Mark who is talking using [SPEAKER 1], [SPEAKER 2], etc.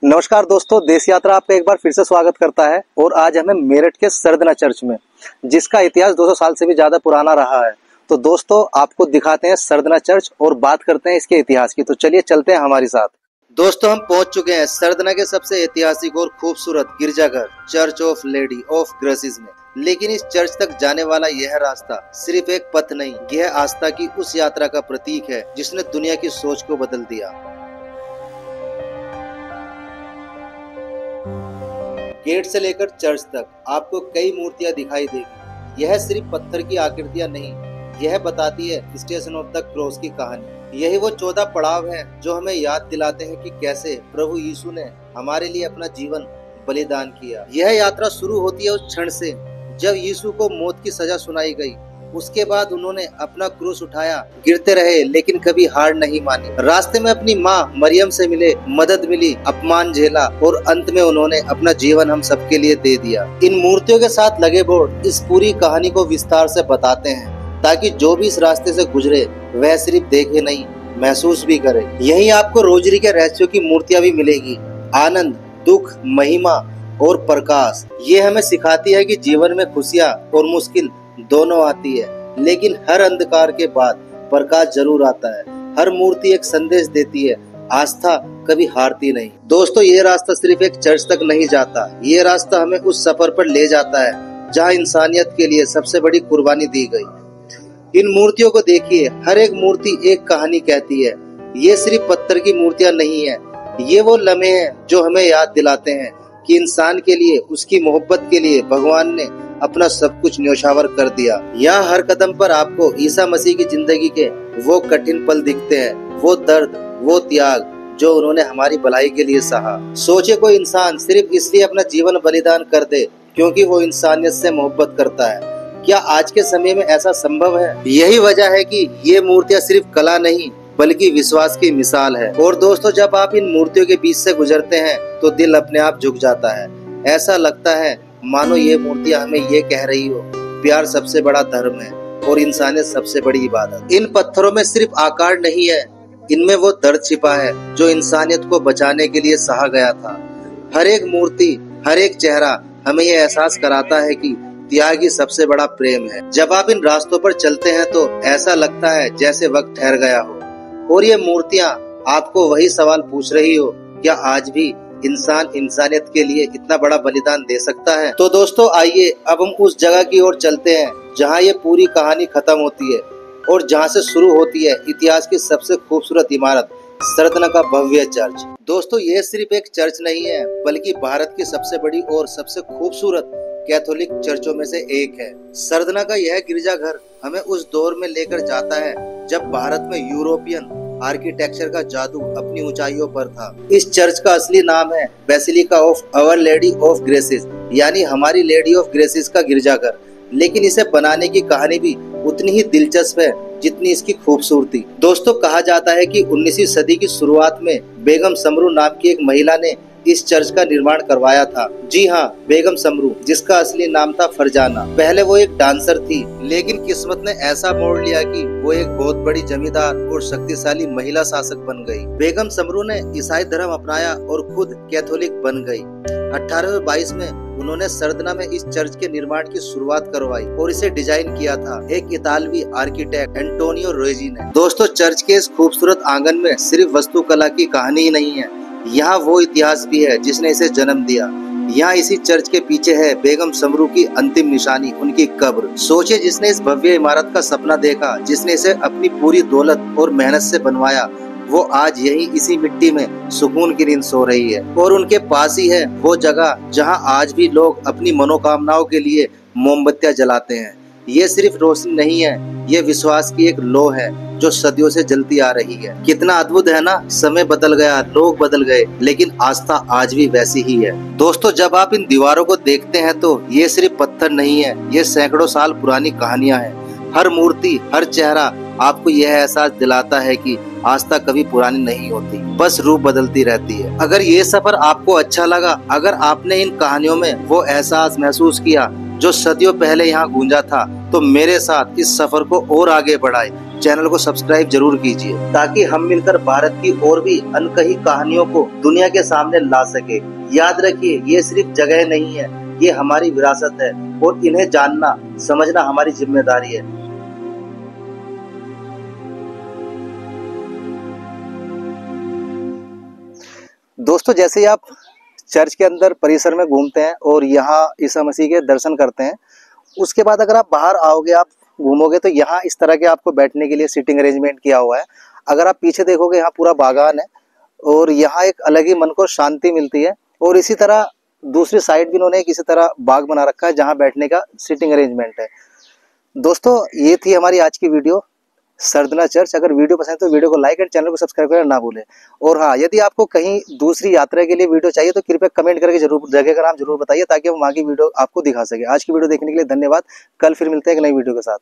[SPEAKER 1] नमस्कार दोस्तों, देश यात्रा आपका एक बार फिर से स्वागत करता है। और आज हमें मेरठ के सरदना चर्च में, जिसका इतिहास 200 साल से भी ज्यादा पुराना रहा है। तो दोस्तों आपको दिखाते हैं सरदना चर्च और बात करते हैं इसके इतिहास की। तो चलिए चलते हैं हमारे साथ। दोस्तों हम पहुंच चुके हैं सरदना के सबसे ऐतिहासिक और खूबसूरत गिरजाघर चर्च ऑफ लेडी ऑफ ग्रेसिस में। लेकिन इस चर्च तक जाने वाला यह रास्ता सिर्फ एक पथ नहीं, यह आस्था की उस यात्रा का प्रतीक है जिसने दुनिया की सोच को बदल दिया। गेट से लेकर चर्च तक आपको कई मूर्तियां दिखाई देगी। यह सिर्फ पत्थर की आकृतियां नहीं, यह बताती है स्टेशन ऑफ द क्रॉस की कहानी। यही वो 14 पड़ाव हैं जो हमें याद दिलाते हैं कि कैसे प्रभु यीशु ने हमारे लिए अपना जीवन बलिदान किया। यह यात्रा शुरू होती है उस क्षण से जब यीशु को मौत की सजा सुनाई गई। उसके बाद उन्होंने अपना क्रूस उठाया, गिरते रहे लेकिन कभी हार नहीं मानी। रास्ते में अपनी माँ मरियम से मिले, मदद मिली, अपमान झेला और अंत में उन्होंने अपना जीवन हम सबके लिए दे दिया। इन मूर्तियों के साथ लगे बोर्ड इस पूरी कहानी को विस्तार से बताते हैं, ताकि जो भी इस रास्ते से गुजरे वह सिर्फ देखे नहीं, महसूस भी करे। यही आपको रोजरी के रहस्यों की मूर्तियाँ भी मिलेगी। आनंद, दुख, महिमा और प्रकाश। ये हमें सिखाती है कि जीवन में खुशियाँ और मुश्किल दोनों आती है, लेकिन हर अंधकार के बाद प्रकाश जरूर आता है। हर मूर्ति एक संदेश देती है, आस्था कभी हारती नहीं। दोस्तों ये रास्ता सिर्फ एक चर्च तक नहीं जाता, ये रास्ता हमें उस सफर पर ले जाता है जहाँ इंसानियत के लिए सबसे बड़ी कुर्बानी दी गई। इन मूर्तियों को देखिए, हर एक मूर्ति एक कहानी कहती है। ये सिर्फ पत्थर की मूर्तियाँ नहीं है, ये वो लम्हे हैं जो हमें याद दिलाते हैं कि इंसान के लिए, उसकी मोहब्बत के लिए भगवान ने अपना सब कुछ न्योछावर कर दिया। यहाँ हर कदम पर आपको ईसा मसीह की जिंदगी के वो कठिन पल दिखते हैं, वो दर्द, वो त्याग जो उन्होंने हमारी भलाई के लिए सहा। सोचे कोई इंसान सिर्फ इसलिए अपना जीवन बलिदान कर दे क्योंकि वो इंसानियत से मोहब्बत करता है। क्या आज के समय में ऐसा संभव है? यही वजह है कि ये मूर्तियाँ सिर्फ कला नहीं बल्कि विश्वास की मिसाल है। और दोस्तों जब आप इन मूर्तियों के बीच से गुजरते हैं तो दिल अपने आप झुक जाता है। ऐसा लगता है मानो ये मूर्तियाँ हमें ये कह रही हो, प्यार सबसे बड़ा धर्म है और इंसानियत सबसे बड़ी इबादत। इन पत्थरों में सिर्फ आकार नहीं है, इनमें वो दर्द छिपा है जो इंसानियत को बचाने के लिए सहा गया था। हर एक मूर्ति, हर एक चेहरा हमें ये एहसास कराता है कि त्याग ही सबसे बड़ा प्रेम है। जब आप इन रास्तों पर चलते हैं तो ऐसा लगता है जैसे वक्त ठहर गया हो और ये मूर्तियाँ आपको वही सवाल पूछ रही हो, क्या आज भी इंसान इंसानियत के लिए इतना बड़ा बलिदान दे सकता है? तो दोस्तों आइए अब हम उस जगह की ओर चलते हैं जहाँ ये पूरी कहानी खत्म होती है और जहाँ से शुरू होती है इतिहास की सबसे खूबसूरत इमारत, सरदना का भव्य चर्च। दोस्तों ये सिर्फ एक चर्च नहीं है बल्कि भारत की सबसे बड़ी और सबसे खूबसूरत कैथोलिक चर्चों में से एक है। सरदना का यह गिरजाघर हमें उस दौर में लेकर जाता है जब भारत में यूरोपियन आर्किटेक्चर का जादू अपनी ऊंचाइयों पर था। इस चर्च का असली नाम है basilica of our lady of graces, यानी हमारी लेडी ऑफ ग्रेसिस का गिरजाघर। लेकिन इसे बनाने की कहानी भी उतनी ही दिलचस्प है जितनी इसकी खूबसूरती। दोस्तों कहा जाता है कि 19वीं सदी की शुरुआत में बेगम समरू नाम की एक महिला ने इस चर्च का निर्माण करवाया था। जी हाँ, बेगम समरू, जिसका असली नाम था फरजाना। पहले वो एक डांसर थी, लेकिन किस्मत ने ऐसा मोड़ लिया कि वो एक बहुत बड़ी जमींदार और शक्तिशाली महिला शासक बन गई। बेगम समरू ने ईसाई धर्म अपनाया और खुद कैथोलिक बन गई। 1822 में उन्होंने सरदना में इस चर्च के निर्माण की शुरुआत करवाई और इसे डिजाइन किया था एक इतालवी आर्किटेक्ट एंटोनियो रोजी ने। दोस्तों चर्च के इस खूबसूरत आंगन में सिर्फ वास्तुकला की कहानी ही नहीं है, यहाँ वो इतिहास भी है जिसने इसे जन्म दिया। यहाँ इसी चर्च के पीछे है बेगम समरू की अंतिम निशानी, उनकी कब्र। सोचिए जिसने इस भव्य इमारत का सपना देखा, जिसने इसे अपनी पूरी दौलत और मेहनत से बनवाया, वो आज यही इसी मिट्टी में सुकून की नींद सो रही है। और उनके पास ही है वो जगह जहाँ आज भी लोग अपनी मनोकामनाओं के लिए मोमबत्तियां जलाते हैं। ये सिर्फ रोशनी नहीं है, ये विश्वास की एक लौ है जो सदियों से जलती आ रही है। कितना अद्भुत है ना, समय बदल गया, लोग बदल गए, लेकिन आस्था आज भी वैसी ही है। दोस्तों जब आप इन दीवारों को देखते हैं तो ये सिर्फ पत्थर नहीं है, ये सैकड़ों साल पुरानी कहानियां हैं। हर मूर्ति, हर चेहरा आपको यह एहसास दिलाता है कि आस्था कभी पुरानी नहीं होती, बस रूप बदलती रहती है। अगर ये सफर आपको अच्छा लगा, अगर आपने इन कहानियों में वो एहसास महसूस किया जो सदियों पहले यहाँ गूंजा था, तो मेरे साथ इस सफर को और आगे बढ़ाए। चैनल को सब्सक्राइब जरूर कीजिए ताकि हम मिलकर भारत की और भी अनकही कहानियों को दुनिया के सामने ला सके। याद रखिए, ये सिर्फ जगह नहीं है, ये हमारी विरासत है और इन्हें जानना समझना हमारी जिम्मेदारी है। दोस्तों, जैसे ही आप चर्च के अंदर परिसर में घूमते हैं और यहाँ ईसा मसीह के दर्शन करते हैं, उसके बाद अगर आप बाहर आओगे, आप घूमोगे तो यहाँ इस तरह के आपको बैठने के लिए सीटिंग अरेंजमेंट किया हुआ है। अगर आप पीछे देखोगे, यहाँ पूरा बागान है और यहाँ एक अलग ही मन को शांति मिलती है। और इसी तरह दूसरी साइड भी इन्होंने किसी तरह बाग बना रखा है जहाँ बैठने का सीटिंग अरेंजमेंट है। दोस्तों, ये थी हमारी आज की वीडियो सरदना चर्च। अगर वीडियो पसंद है तो वीडियो को लाइक एंड चैनल को सब्सक्राइब करना ना भूलें। और हाँ, यदि आपको कहीं दूसरी यात्रा के लिए वीडियो चाहिए तो कृपया कमेंट करके जरूर जगह का नाम जरूर बताइए ताकि हम वहाँ की वीडियो आपको दिखा सके। आज की वीडियो देखने के लिए धन्यवाद। कल फिर मिलते हैं एक नई वीडियो के साथ।